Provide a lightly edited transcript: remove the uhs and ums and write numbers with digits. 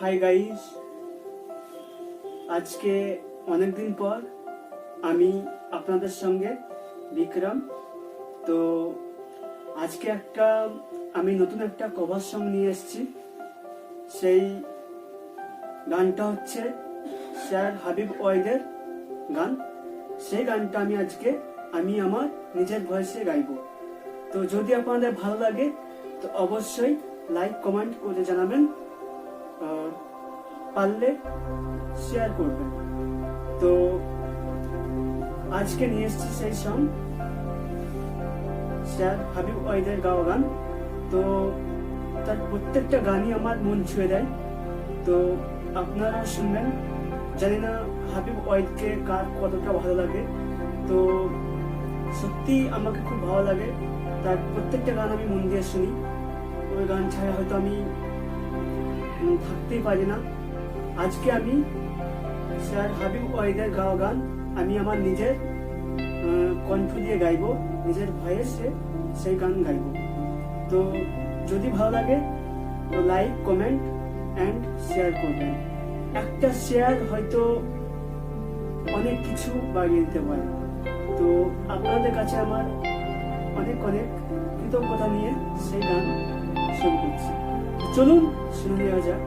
Hi guys, আজকে অনেকদিন পর আমি আপনাদের সঙ্গে বিক্রম। তো আজকে আমি নতুন একটা কভার সং নিয়ে এসেছি। সেই গানটা হচ্ছে স্যার হাবিব ওয়াহিদের গান। সেই গানটা আমি আমার নিজের ভয়েসে গাইবো। তো যদি আপনাদের ভালো লাগে তো অবশ্যই লাইক কমেন্ট করে জানাবেন, আর পারলে শেয়ার করবেন। তো আজকে নিয়ে এসেছি সেই সং স্যার হাবিব ওয়াহিদের গাওয়া গান। তো তার প্রত্যেকটা গানই আমার মন ছুঁয়ে দেয়। তো আপনারা শুনবেন। জানি না হাবিব ওয়াহিদকে কার কতটা ভালো লাগে। তো সত্যি আমাকে খুব ভালো লাগে। তার প্রত্যেকটা গান আমি মন দিয়ে শুনি। ওই গান ছাড়া হয়তো আমি থাকতেই পারি না। আজকে আমি স্যার হাবিব ওয়াহিদের গাওয়া গান আমি আমার নিজের কণ্ঠ দিয়ে গাইবো, নিজের ভয়েসে সেই গান গাইবো। তো যদি ভালো লাগে তো লাইক কমেন্ট অ্যান্ড শেয়ার করবেন। একটা শেয়ার হয়তো অনেক কিছু বাড়িয়ে দিতে পারে। তো আপনাদের কাছে আমার অনেক অনেক কৃতজ্ঞতা নিয়ে সেই গান শুরু করছি। চলুন শুনে নেওয়া যাক